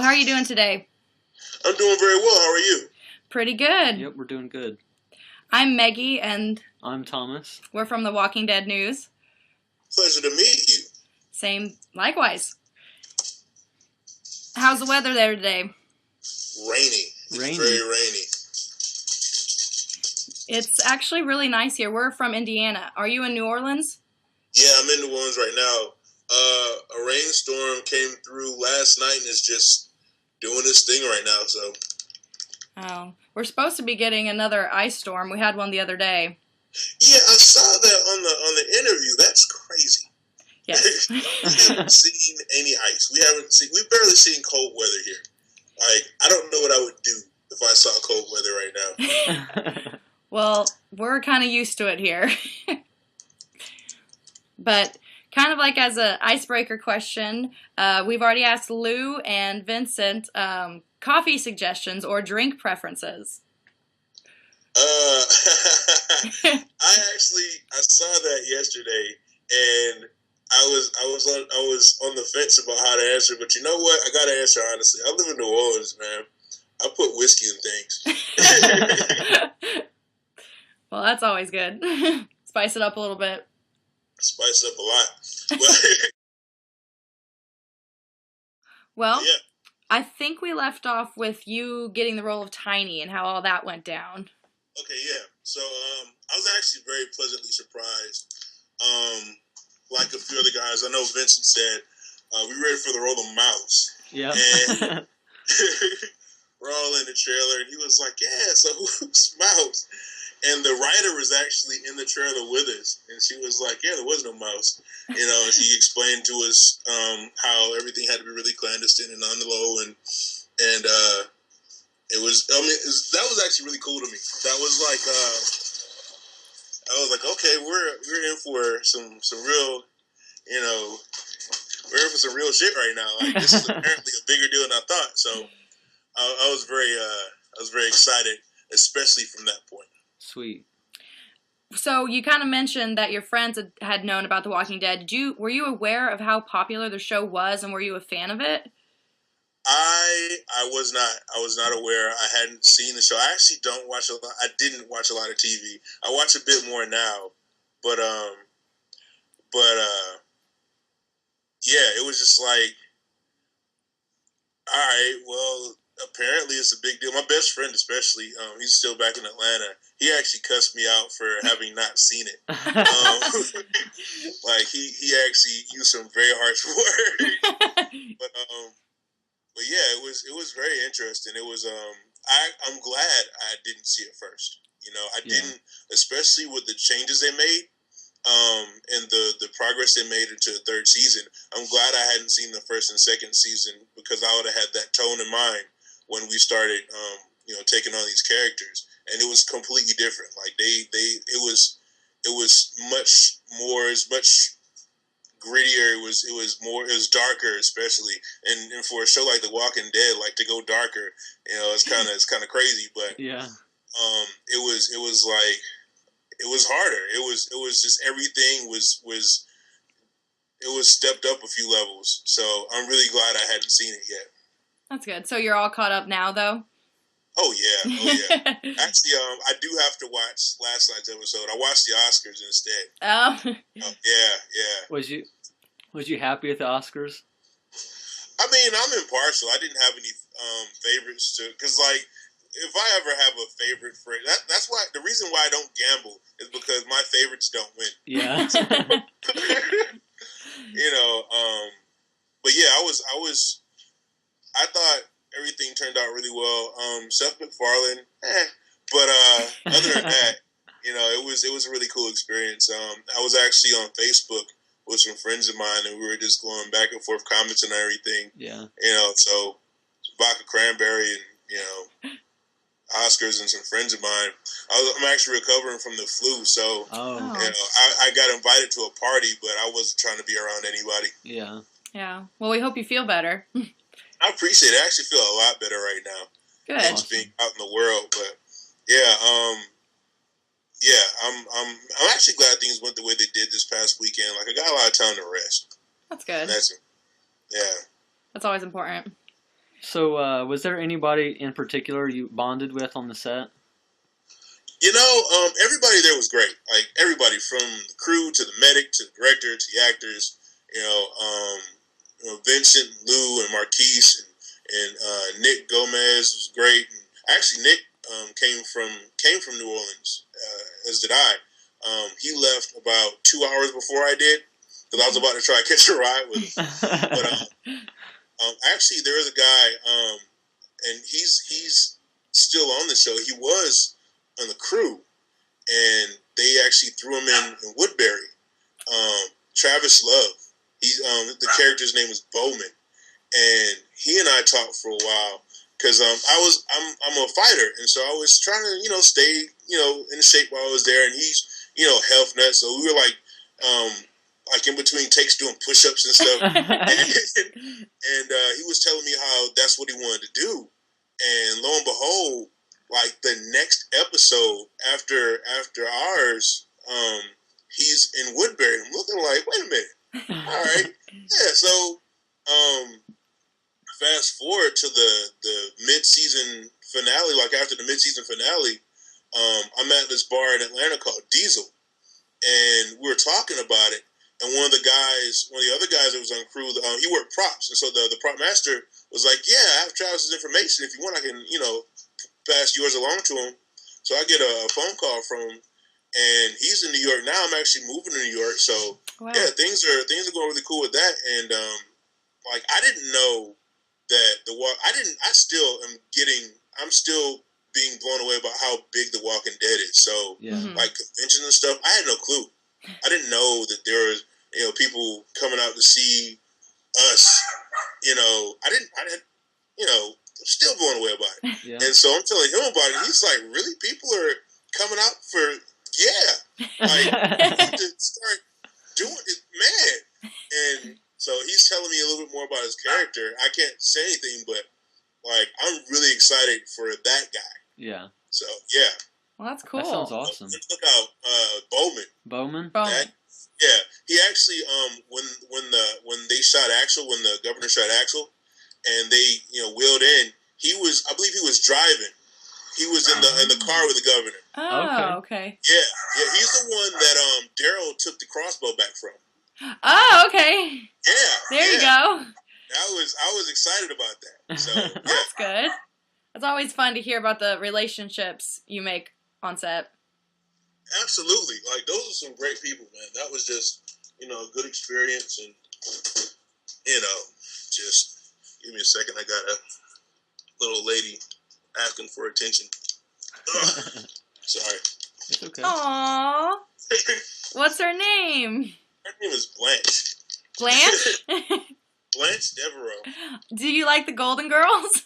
Well, how are you doing today? I'm doing very well. How are you? Pretty good. Yep, we're doing good. I'm Maggie, and I'm Thomas. we're from The Walking Dead News. Pleasure to meet you. Same, likewise. How's the weather there today? Rainy. It's very rainy. It's actually really nice here. We're from Indiana. Are you in New Orleans? Yeah, I'm in New Orleans right now. A rainstorm came through last night and is just doing its thing right now. So. Oh, we're supposed to be getting another ice storm. We had one the other day. Yeah, I saw that on the interview. That's crazy. Yes. We haven't seen any ice. We've barely seen cold weather here. Like, I don't know what I would do if I saw cold weather right now. Well, we're kind of used to it here. But kind of like as an icebreaker question, we've already asked Lou and Vincent coffee suggestions or drink preferences. I saw that yesterday, and I was on the fence about how to answer, but you know what? I gotta answer honestly. I live in New Orleans, man. I put whiskey in things. Well, that's always good. Spice it up a little bit. Spice it up a lot. Well, yeah. I think we left off with you getting the role of Tiny and how all that went down. Okay, yeah. So I was actually very pleasantly surprised. Like a few other guys, I know Vincent said, we ready for the role of Mouse. Yeah. And we're all in the trailer, and he was like, yeah, so who's Mouse? And the writer was actually in the trailer with us, and she was like, yeah, there was no mouse. You know, and she explained to us how everything had to be really clandestine and on the low, and it was, that was actually really cool to me. That was like, I was like, okay, we're in for some real, you know, we're in for some real shit right now. Like, this is apparently a bigger deal than I thought. So I was very excited, especially from that point. Sweet. So you kind of mentioned that your friends had known about The Walking Dead. Were you aware of how popular the show was, and were you a fan of it? I was not. I was not aware. I hadn't seen the show. I actually don't watch a lot. I didn't watch a lot of TV. I watch a bit more now, but yeah, it was just like, all right, well, apparently it's a big deal. My best friend, especially, he's still back in Atlanta. He actually cussed me out for having not seen it. Like he actually used some very harsh words. But yeah, it was very interesting. It was I'm glad I didn't see it first. You know, I didn't, especially with the changes they made. And the progress they made into the third season. I'm glad I hadn't seen the first and second season, because I would have had that tone in mind when we started, taking on these characters, and it was completely different. Like it was much more, it was much grittier. It was darker, especially, and for a show like The Walking Dead, like, to go darker, it's kind of crazy, but yeah, it was like. It was harder. It was just everything was stepped up a few levels. So I'm really glad I hadn't seen it yet. That's good. So you're all caught up now, though? Oh yeah. Actually, I do have to watch last night's episode. I watched the Oscars instead. Oh. Yeah. Was you happy with the Oscars? I mean, I'm impartial. I didn't have any favorites because, like, if I ever have a favorite for it, that's why the reason why I don't gamble is because my favorites don't win. Yeah. But yeah, I thought everything turned out really well. Seth MacFarlane, but other than that, it was a really cool experience. I was actually on Facebook with some friends of mine, and we were just going back and forth comments and everything. Yeah. So vodka cranberry and Oscars and some friends of mine. I'm actually recovering from the flu, so I got invited to a party, but I wasn't trying to be around anybody. Yeah. Yeah. Well, we hope you feel better. I appreciate it. I actually feel a lot better right now. Good. Just being out in the world, but I'm actually glad things went the way they did this past weekend. Like, I got a lot of time to rest. That's good. That's always important. So, was there anybody in particular you bonded with on the set? Everybody there was great. Like everybody from the crew to the medic to the director to the actors. Vincent, Lou, and Marquise and Nick Gomez was great. And actually, Nick came from New Orleans, as did I. He left about 2 hours before I did because I was about to try to catch a ride with him. But actually, there is a guy, and he's still on the show. He was on the crew, and they actually threw him in Woodbury. Travis Love. The character's name was Bowman, and he and I talked for a while because I'm a fighter, and so I was trying to stay in shape while I was there, and he's health nut, so we were like in between takes doing push-ups and stuff, and he was telling me how that's what he wanted to do, and lo and behold, like the next episode after ours, he's in Woodbury. I'm looking like, wait a minute. All right. Yeah, so fast forward to the mid-season finale, like after the mid-season finale, I'm at this bar in Atlanta called Diesel, and we were talking about it, and one of the other guys that was on crew, he worked props, and so the prop master was like, yeah, I have Travis's information. If you want, I can, pass yours along to him. So I get a phone call from him, and he's in New York now. I'm actually moving to New York, so Wow. yeah, things are going really cool with that. And I didn't know that I'm still being blown away about how big The Walking Dead is. So Yeah. like conventions and stuff, I had no clue. I didn't know that there was people coming out to see us. I'm still blown away about it. Yeah. And so I'm telling him about it. And he's like, really? People are coming out for, like, to start doing it, man. And so he's telling me a little bit more about his character. I can't say anything, but, like, I'm really excited for that guy. Yeah. So, yeah. Well, that's cool. That sounds awesome. Look out, Bowman. Bowman? Yeah, he actually when they shot Axel, when the governor shot Axel, and they wheeled in, I believe he was driving. He was in the car with the governor. Oh, okay. Yeah, he's the one that Daryl took the crossbow back from. Oh, okay. Yeah, There you go. I was excited about that. So yeah, That's good. It's always fun to hear about the relationships you make on set. absolutely. Like those are some great people, man. That was just a good experience, and just give me a second. I got a little lady asking for attention. Ugh, sorry. It's okay. Aww. What's her name? Her name is Blanche. Blanche? Blanche Devereaux. Do you like the Golden Girls?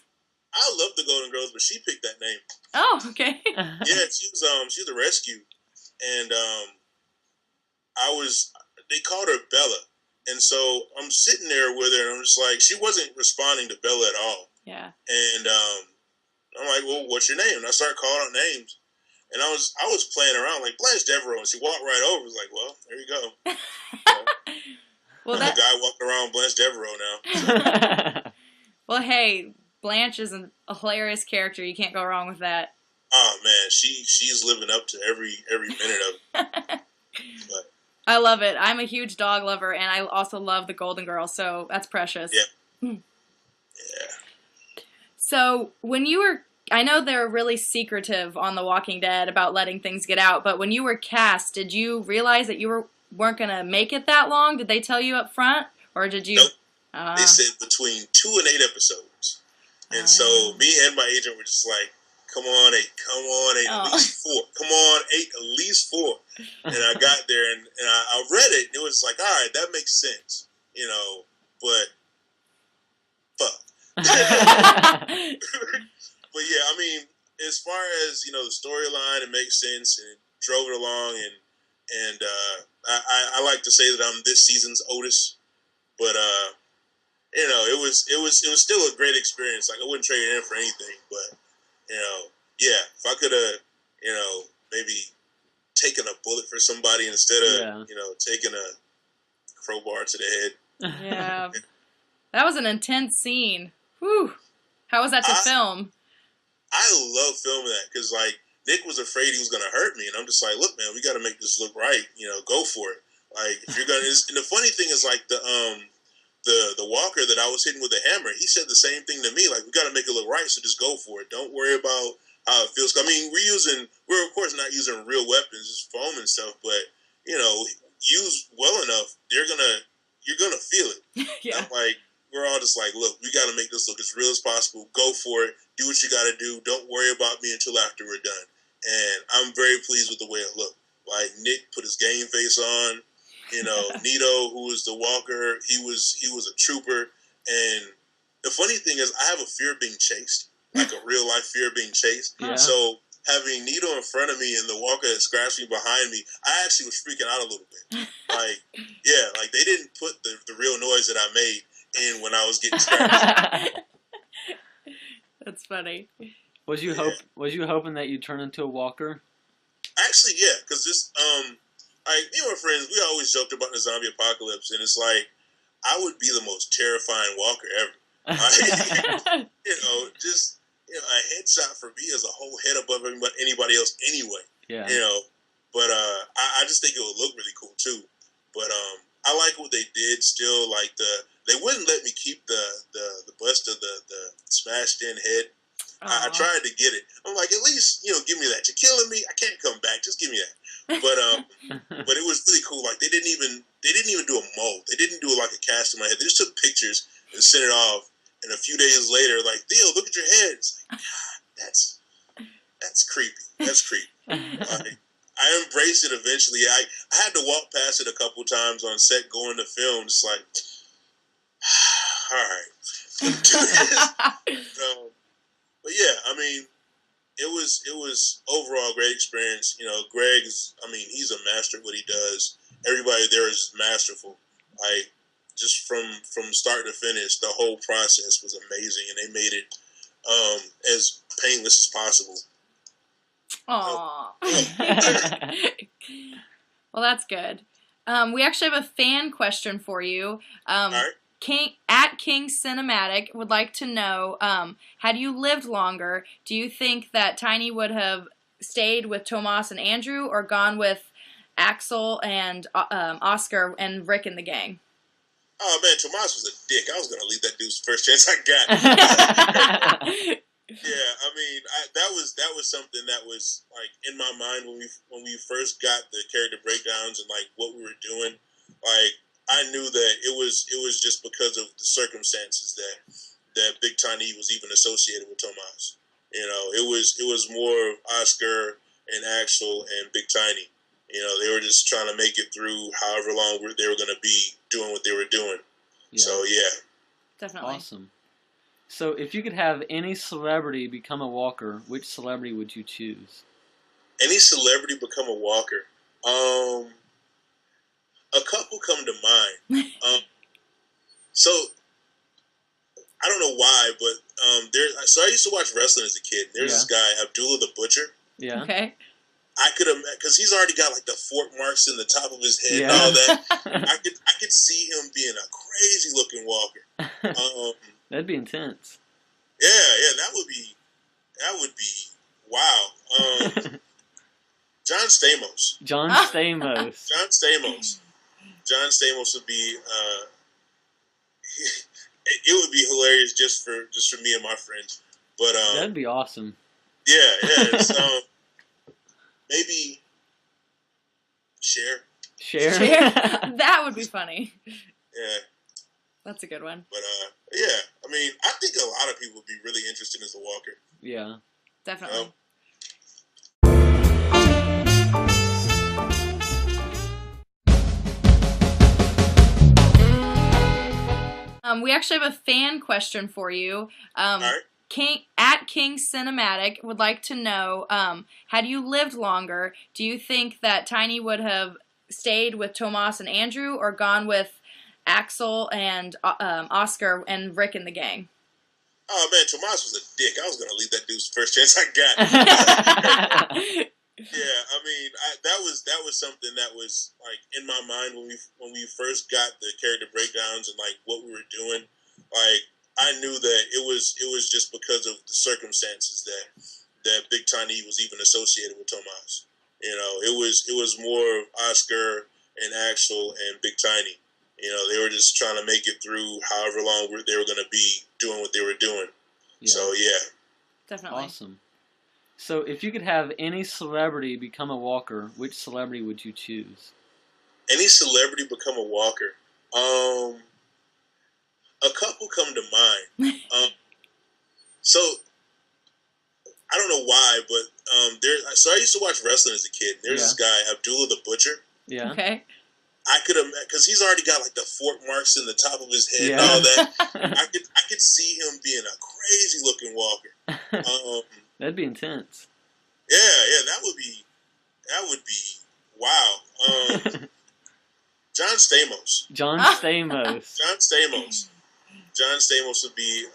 I love the Golden Girls, but she picked that name. Oh, okay. Yeah, she was a rescue, and they called her Bella, and so I'm sitting there with her, and I'm just like, she wasn't responding to Bella at all, Yeah. and I'm like, well, what's your name? And I started calling out names, and I was playing around like Blanche Devereaux, and she walked right over. I was like, well, there you go. Well, I'm a guy walking around Blanche Devereaux now. Well, hey, Blanche is a hilarious character. You can't go wrong with that. Oh man, she's living up to every minute of it. But, I love it. I'm a huge dog lover, and I also love the Golden Girls, so that's precious. Yeah. Yeah. So when you were, I know they're really secretive on The Walking Dead about letting things get out, but when you were cast, did you realize that you weren't going to make it that long? Did they tell you up front, or did you? Nope. They said between 2 and 8 episodes, and so me and my agent were just like, come on, 8, at least 4. Come on, 8, at least 4. And I got there, and I read it, and it was like, all right, that makes sense, but fuck. But yeah, I mean, as far as, the storyline, it makes sense, and it drove it along, and I like to say that I'm this season's Otis, but, it was still a great experience. Like, I wouldn't trade it in for anything, but, yeah, if I could have, maybe taken a bullet for somebody instead of, taking a crowbar to the head. Yeah. That was an intense scene. Whew. How was that to I film? I love filming that because like Nick was afraid he was gonna hurt me, and I'm just like, look, man, we got to make this look right. You know, go for it. Like if you're gonna, and the funny thing is like the walker that I was hitting with the hammer, he said the same thing to me. Like we got to make it look right, so just go for it. Don't worry about how it feels. I mean, we're of course not using real weapons, just foam and stuff, but you know, used well enough, you're gonna feel it. Yeah. I'm like, we're all just like, look, we got to make this look as real as possible. Go for it. Do what you got to do. Don't worry about me until after we're done. And I'm very pleased with the way it looked. Like Nick put his game face on. You know, Nito, who was the walker, he was a trooper. And the funny thing is, I have a fear of being chased, like a real life fear of being chased. Yeah. So having Nito in front of me and the walker that scratched me behind me, I actually was freaking out a little bit. Like, yeah, like they didn't put the real noise that I made in when I was getting scratched. That's funny. Was you hoping that you'd turn into a walker? Actually, yeah, because this like me and my friends, we always joked about the zombie apocalypse, and it's like I would be the most terrifying walker ever. Like, just a headshot for me is a whole head above anybody else anyway. Yeah. But I just think it would look really cool too. But I like what they did. Still, like they wouldn't let me keep the bust of the smashed in head. I tried to get it. I'm like, at least give me that. You're killing me. I can't come back. Just give me that. But it was really cool. Like they didn't even do a mold. They didn't do like a cast in my head. They just took pictures and sent it off. And a few days later, like, Theo, look at your head. It's like, God, that's creepy. That's creepy. Like, I embraced it eventually. I had to walk past it a couple times on set going to film. Just like, all right, let's do this. But yeah, I mean, it was overall a great experience. Greg's, I mean, he's a master at what he does. Everybody there is masterful. Like, just from start to finish, the whole process was amazing, and they made it as painless as possible. Aww. Well, that's good. We actually have a fan question for you. All right. King Cinematic would like to know, had you lived longer, do you think that Tiny would have stayed with Tomas and Andrew or gone with Axel and Oscar and Rick and the gang? Oh man, Tomas was a dick. I was gonna leave that dude's first chance I got. Yeah, I mean, that was something that was like in my mind when we first got the character breakdowns and like what we were doing. Like I knew that it was just because of the circumstances that Big Tiny was even associated with Tomas. It was more of Oscar and Axel and Big Tiny. They were just trying to make it through however long they were going to be doing what they were doing. Yeah. So, yeah. Definitely. Awesome. So, if you could have any celebrity become a walker, which celebrity would you choose? Any celebrity become a walker? A couple come to mind. So, I don't know why, but so I used to watch wrestling as a kid. There's this guy, Abdullah the Butcher. Yeah. Okay. I could have, because he's already got like the fork marks in the top of his head and all that. I could see him being a crazy looking walker. That'd be intense. Yeah, that would be wow. John Stamos. John Stamos. John Stamos would be. It would be hilarious just for me and my friends. But that'd be awesome. Yeah. So. Maybe Cher. That would be funny. Yeah. That's a good one. But, yeah. I mean, I think a lot of people would be really interested as a walker. Yeah. Definitely. We actually have a fan question for you. All right. King Cinematic would like to know, had you lived longer, do you think that Tiny would have stayed with Tomas and Andrew or gone with Axel and Oscar and Rick and the gang? Oh man, Tomas was a dick. I was gonna leave that dude's first chance I got. Yeah, I mean, that was something that was like in my mind when we first got the character breakdowns and like what we were doing. Like I knew that it was just because of the circumstances that Big Tiny was even associated with Tomas. It was more Oscar and Axel and Big Tiny. They were just trying to make it through however long they were going to be doing what they were doing. Yeah. So yeah, Definitely. Awesome. So if you could have any celebrity become a walker, which celebrity would you choose? any celebrity become a walker. A couple come to mind. So I don't know why, but there. So I used to watch wrestling as a kid. There's this guy Abdullah the Butcher. Yeah. Okay. I could have, because he's already got like the fork marks in the top of his head Yeah. and all that. I could see him being a crazy looking walker. That'd be intense. Yeah, that would be wow. John Stamos. John Stamos. John Stamos would be.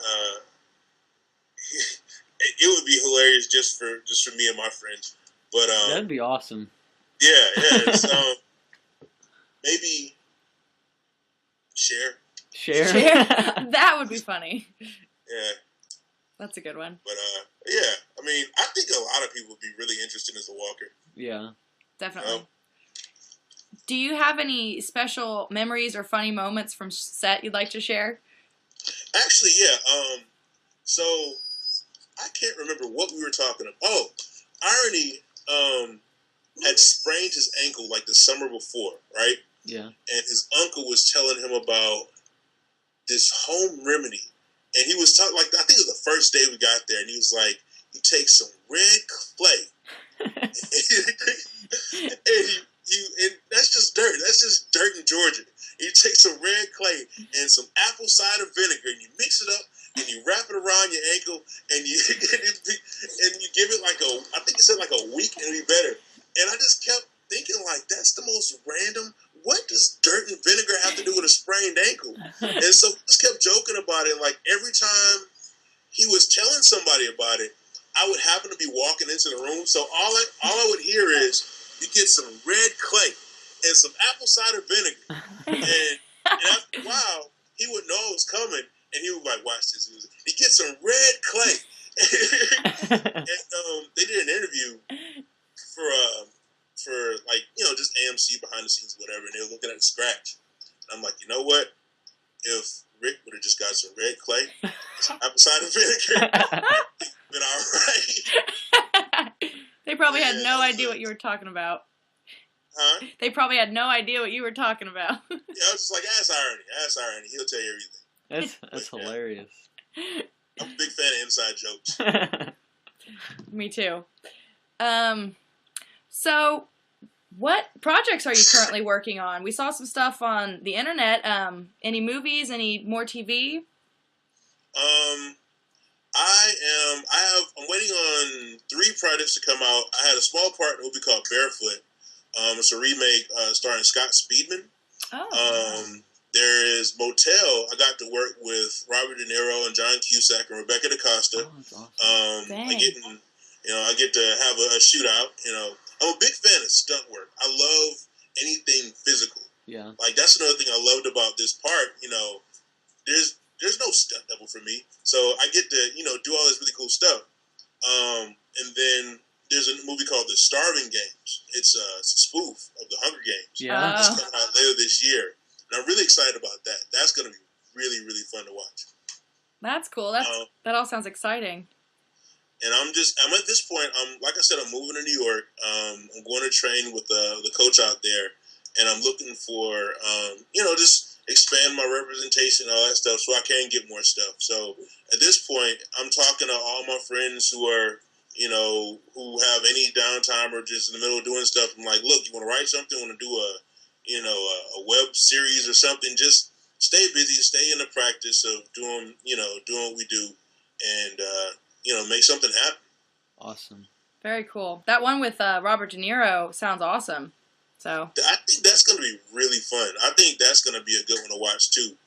It would be hilarious just for me and my friends. But That'd be awesome. Yeah. So maybe Cher. That would be funny. Yeah. That's a good one. But yeah, I mean, I think a lot of people would be really interested as a walker. Yeah. Definitely. Do you have any special memories or funny moments from set you'd like to share? Actually, yeah. So I can't remember what we were talking about. Oh, Irony had sprained his ankle like the summer before, right? Yeah. And his uncle was telling him about this home remedy. And he was talking, like, I think it was the first day we got there, and he was like, you take some red clay. and that's just dirt. That's just dirt in Georgia. And you take some red clay and some apple cider vinegar, and you mix it up, and you wrap it around your ankle, and you give it like I think it said like a week, and it'll be better. And I just kept thinking, like, that's the most random. What does dirt and vinegar have to do with a sprained ankle? And so I just kept joking about it. Like, every time he was telling somebody about it, I would happen to be walking into the room. So all I would hear is, you get some red clay and some apple cider vinegar. And after a while, he would know it was coming, and he would like, watch this. He gets some red clay. And they did an interview for like, just AMC behind the scenes, whatever, and they were looking at the scratch. And I'm like, you know what? If Rick would have just got some red clay, some apple cider vinegar, it'd been all right. They probably had no idea what you were talking about. Huh? They probably had no idea what you were talking about. Yeah, I was just like, ask Irony. He'll tell you everything. That's hilarious. I'm a big fan of inside jokes. Me too. So, what projects are you currently working on? We saw some stuff on the internet. Any movies? Any more TV? I'm waiting on 3 projects to come out. I had a small part in a movie called Barefoot. It's a remake starring Scott Speedman. Oh. There is Motel. I got to work with Robert De Niro and John Cusack and Rebecca DaCosta. Oh, that's awesome. I get to have a shootout. I'm a big fan of stunt work. I love anything physical. Yeah. Like, that's another thing I loved about this part. There's no stunt double for me, so I get to do all this really cool stuff. And then there's a movie called The Starving Games. It's a spoof of the Hunger Games. Yeah. It's coming out later this year, and I'm really excited about that. That's going to be really, really fun to watch. That's cool. That all sounds exciting. And I'm at this point. Like I said, I'm moving to New York. I'm going to train with the coach out there, and I'm looking for just expand my representation and all that stuff, so I can get more stuff. So at this point, I'm talking to all my friends who are who have any downtime or just in the middle of doing stuff. I'm like, look, you want to write something? Want to do a web series or something? Just stay busy, stay in the practice of doing what we do, and make something happen. Awesome. Very cool. That one with Robert De Niro sounds awesome. So I think that's going to be really fun. I think that's going to be a good one to watch too,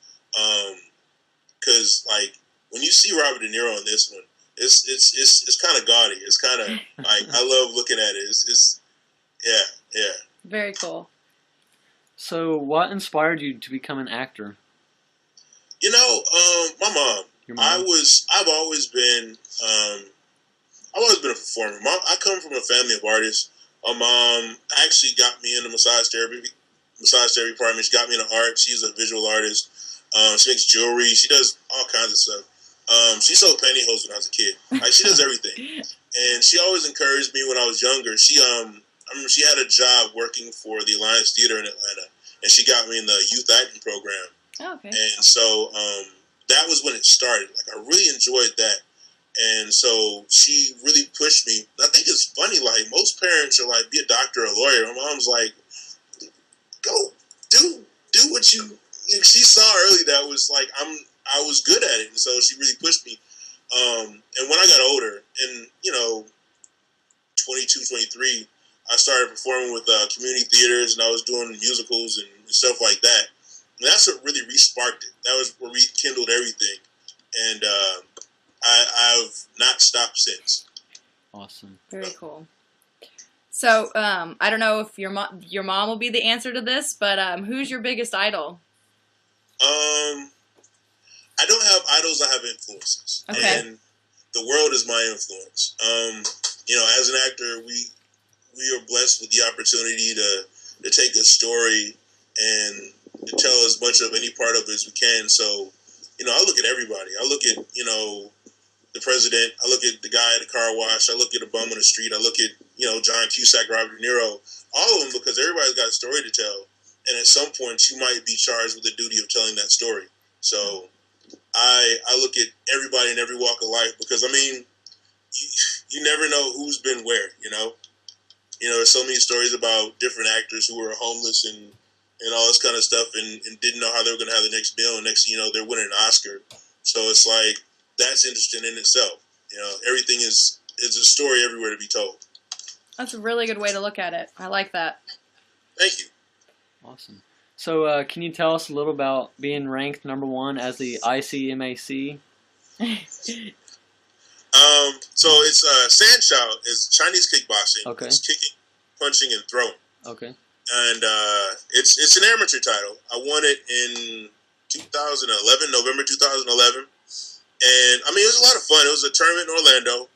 because like when you see Robert De Niro in this one, it's kind of gaudy. It's kind of like, I love looking at it. It's yeah. Very cool. So, what inspired you to become an actor? My mom. Your mom? I've always been I've always been a performer. I come from a family of artists. My mom actually got me into massage therapy. Massage therapy department. She got me into art. She's a visual artist. She makes jewelry. She does all kinds of stuff. She sold pantyhose when I was a kid. Like she does everything. And she always encouraged me when I was younger. I remember she had a job working for the Alliance Theater in Atlanta, and she got me in the youth acting program. Oh, okay. And so that was when it started. Like I really enjoyed that. And so she really pushed me. I think it's funny, like most parents are like, be a doctor or a lawyer. My mom's like, go do what you she saw early that was like I was good at it, and so she really pushed me. And when I got older, and 22, 23, I started performing with community theaters, and I was doing musicals and stuff like that. And that's what really re-sparked it. That was what rekindled everything. And I've not stopped since. Awesome. Very cool. So, I don't know if your mom will be the answer to this, but who's your biggest idol? I don't have idols. I have influences, Okay. and the world is my influence. As an actor, we are blessed with the opportunity to take a story and to tell as much of any part of it as we can. So, I look at everybody. I look at the president. I look at the guy at the car wash. I look at a bum on the street. I look at John Cusack, Robert De Niro, all of them, because everybody's got a story to tell, and at some point you might be charged with the duty of telling that story. So I look at everybody in every walk of life, because you never know who's been where. There's so many stories about different actors who were homeless and all this kind of stuff, and didn't know how they were going to have the next meal, and next thing you know, they're winning an Oscar. So it's like, that's interesting in itself. Everything is a story everywhere to be told. That's a really good way to look at it. I like that. Thank you. Awesome. So, can you tell us a little about being ranked #1 as the ICMAC? So it's Sanshao is Chinese kickboxing. Okay. It's kicking, punching, and throwing. Okay. And it's an amateur title. I won it in 2011, November 2011. And it was a lot of fun. It was a tournament in Orlando.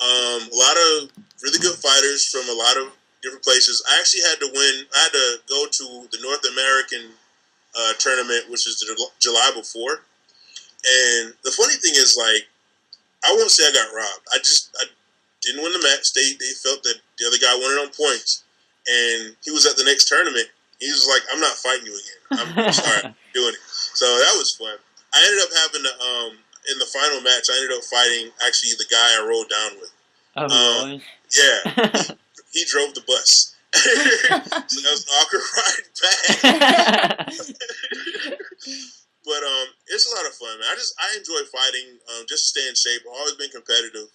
A lot of really good fighters from a lot of different places. I actually had to win. I had to go to the North American tournament, which is the July before. And the funny thing is, like, I won't say I got robbed. I didn't win the match. They felt that the other guy won it on points. And he was at the next tournament. He was like, I'm not fighting you again. I'm sorry, I'm doing it. So that was fun. I ended up having to, in the final match, I ended up fighting actually the guy I rode down with. Oh, really? Yeah. He drove the bus. So that was an awkward ride back. But it's a lot of fun, man. I enjoy fighting, just to stay in shape. I've always been competitive.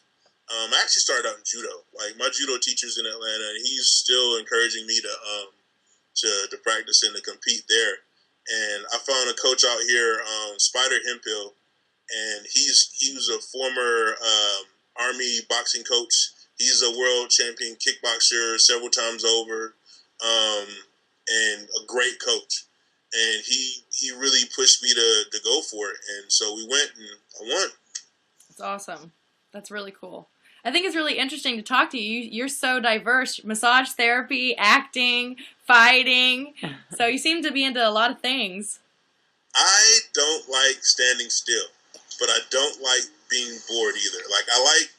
I actually started out in judo. Like, my judo teacher's in Atlanta, and he's still encouraging me to practice and to compete there. And I found a coach out here, Spider Hemphill, and he was a former Army boxing coach. He's a world champion kickboxer several times over, and a great coach. And he really pushed me to go for it. And so we went, and I won. That's awesome. That's really cool. I think it's really interesting to talk to you. You're so diverse. Massage therapy, acting, fighting. So you seem to be into a lot of things. I don't like standing still, but I don't like being bored either. Like, I like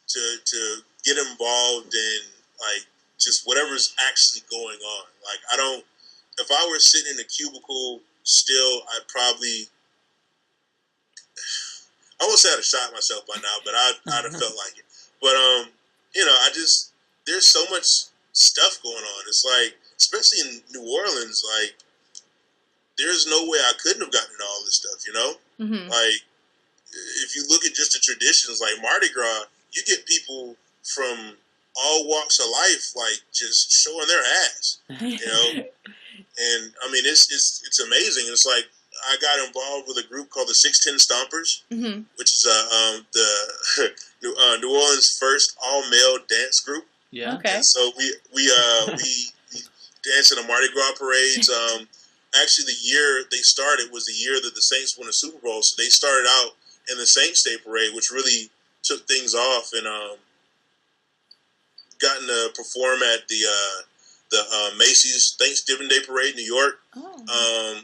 to get involved in, like, just whatever's actually going on. Like, if I were sitting in a cubicle still, I won't say I'd have shot myself by now, but I'd have felt like it. But, there's so much stuff going on. It's like, especially in New Orleans, like, there's no way I couldn't have gotten into all this stuff, Mm-hmm. Like, if you look at just the traditions, like Mardi Gras, you get people from all walks of life, like, just showing their ass, And, it's amazing. It's like, I got involved with a group called the 610 Stompers, Mm-hmm. which is the New Orleans' first all-male dance group. Yeah. Okay. And so we danced in the Mardi Gras parades. Actually, the year they started was the year that the Saints won the Super Bowl. So they started out and the Saints Day Parade, which really took things off, and gotten to perform at the Macy's Thanksgiving Day Parade in New York. Oh.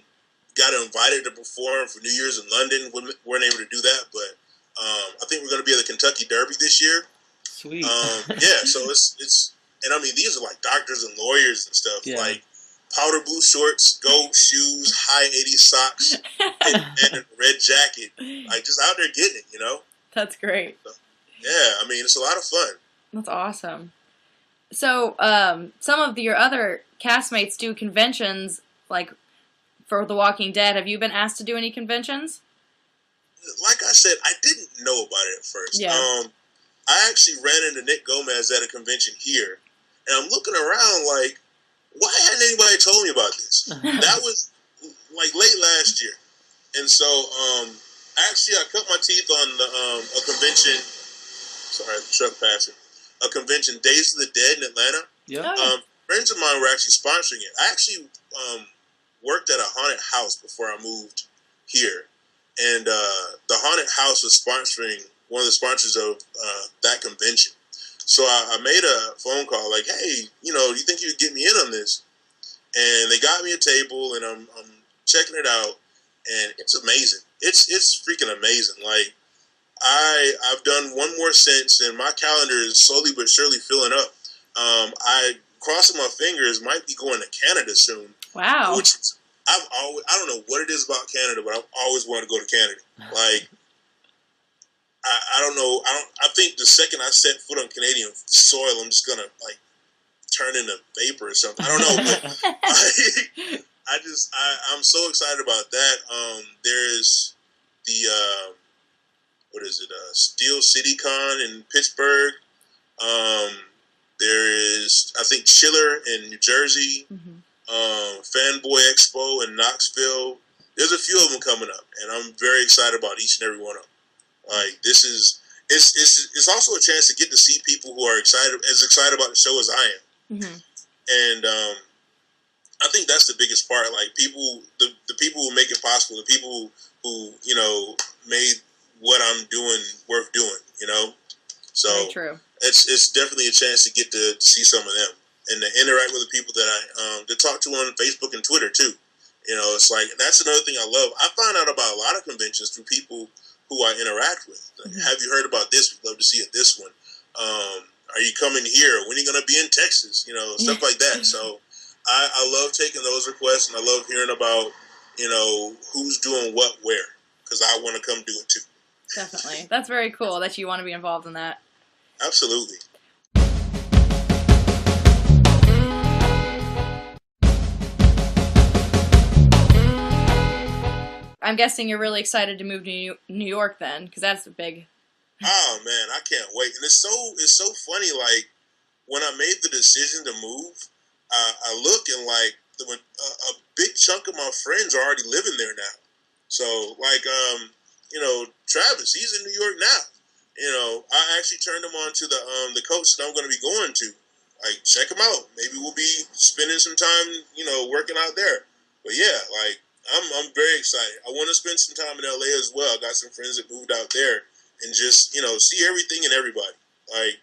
Got invited to perform for New Year's in London. Weren't able to do that, but I think we're going to be at the Kentucky Derby this year. Sweet. Yeah, so it's and I mean these are like doctors and lawyers and stuff. Yeah. Like powder blue shorts, gold shoes, high 80s socks, and a red jacket. Like just out there getting it, you know. That's great. So, yeah, I mean it's a lot of fun. That's awesome. So, some of your other castmates do conventions, like for The Walking Dead. Have you been asked to do any conventions? Like I said, I didn't know about it at first. Yeah. I actually ran into Nick Gomez at a convention here, and I'm looking around like, why hadn't anybody told me about this? That was like late last year, and so actually I cut my teeth on a convention. Sorry, the truck passing. A convention, Days of the Dead in Atlanta. Yeah. Friends of mine were actually sponsoring it. I actually worked at a haunted house before I moved here, and the haunted house was sponsoring one of the sponsors of that convention. So I made a phone call, like, "Hey, you think you could get me in on this?" And they got me a table, and I'm checking it out, and it's amazing. It's freaking amazing. Like I've done one more since, and my calendar is slowly but surely filling up. I crossing my fingers might be going to Canada soon. Wow. Which I don't know what it is about Canada, but I've always wanted to go to Canada. Like I don't know. I think the second I set foot on Canadian soil, I'm just gonna like turn into vapor or something. I don't know, but I'm so excited about that. There's the what is it? Steel City Con in Pittsburgh. There is, I think, Chiller in New Jersey. Mm-hmm. Fanboy Expo in Knoxville. There's a few of them coming up, and I'm very excited about each and every one of them. Like this is, it's also a chance to get to see people who are excited about the show as I am. Mm-hmm. And I think that's the biggest part. Like people, the people who make it possible, the people who made what I'm doing worth doing. So Very true. it's definitely a chance to get to see some of them and to interact with the people that I to talk to on Facebook and Twitter too. It's like that's another thing I love. I find out about a lot of conventions through people who I interact with. Like, Mm-hmm. have you heard about this? We'd love to see you at this one. Are you coming here? When are you going to be in Texas? Stuff like that. So I love taking those requests, and I love hearing about who's doing what where, because I want to come do it too. Definitely. That's very cool that you want to be involved in that. Absolutely. I'm guessing you're really excited to move to New York then, because that's a big. Oh man, I can't wait. And it's so funny. Like when I made the decision to move, I look and like a big chunk of my friends are already living there now. So like Travis, he's in New York now. I actually turned him on to the coach that I'm going to be going to. Like check him out. Maybe we'll be spending some time working out there. But yeah, like. I'm very excited. I want to spend some time in LA as well. I got some friends that moved out there and just, see everything and everybody. Like,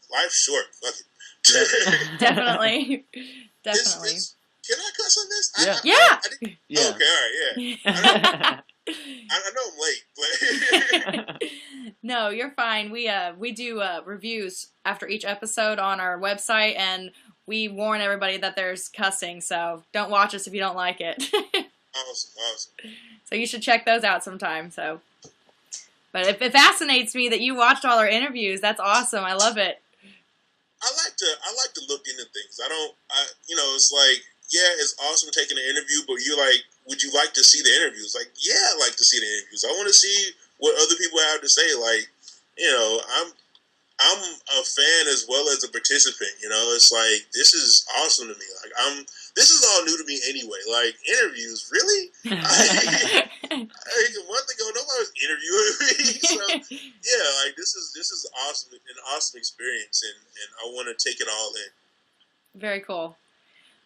life's short. Fuck it. Definitely. Definitely. Can I cuss on this? Yeah. Yeah. Oh, okay, all right, yeah. I know I'm late, but... No, you're fine. We do reviews after each episode on our website, and we warn everybody that there's cussing, so don't watch us if you don't like it. Awesome. So you should check those out sometime. But it fascinates me that you watched all our interviews. That's awesome. I love it. I like to look into things. It's like, yeah, it's awesome taking an interview, but you're like, would you like to see the interviews? Like, yeah, I like to see the interviews. I want to see what other people have to say. Like, I'm a fan as well as a participant. It's like this is awesome to me. Like this is all new to me anyway. Like interviews, really? A month ago, nobody was interviewing me. So yeah, like this is awesome, an awesome experience, and I want to take it all in. Very cool.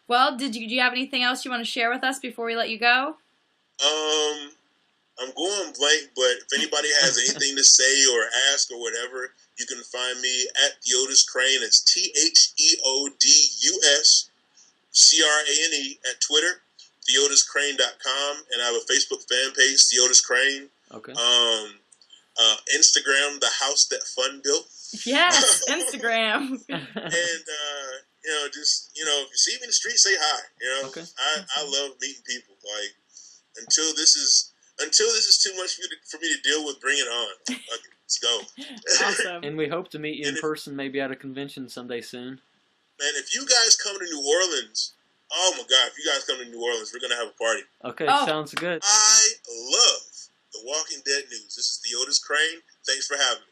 Well, do you have anything else you want to share with us before we let you go? I'm going blank, but if anybody has anything to say or ask or whatever, you can find me at Theodus Crane. It's TheodusCrane at Twitter, TheodusCrane.com, and I have a Facebook fan page, Theodus Crane. Okay. Instagram, The House That Fun Built. Yes, Instagram. And just if you see me in the street, say hi. Okay. I love meeting people. Like until this is too much for me to deal with, bring it on. Okay, let's go. Awesome. And we hope to meet you in person, maybe at a convention someday soon. Man, if you guys come to New Orleans, oh my God, if you guys come to New Orleans, we're gonna have a party. Okay, sounds good. I love The Walking Dead news. This is Theodus Crane. Thanks for having me.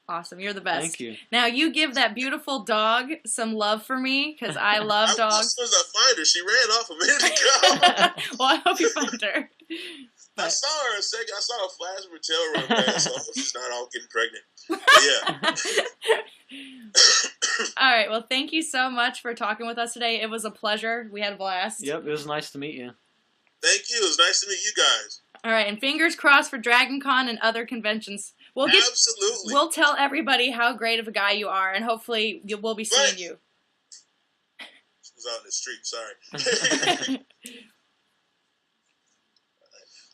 Awesome. You're the best. Thank you. Now you give that beautiful dog some love for me, because I love dogs. As soon as I find her, she ran off a minute ago. Well, I hope you find her. I saw her a second. I saw a flash of her tail run past, so I hope she's not all getting pregnant. But yeah. All right. Well, thank you so much for talking with us today. It was a pleasure. We had a blast. Yep, it was nice to meet you. Thank you. It was nice to meet you guys. All right, and fingers crossed for Dragon Con and other conventions. Absolutely. We'll tell everybody how great of a guy you are, and hopefully we'll be seeing you. I was out in the street. Sorry.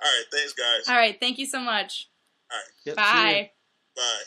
All right. Thanks, guys. All right. Thank you so much. All right. Yep, Bye. Bye.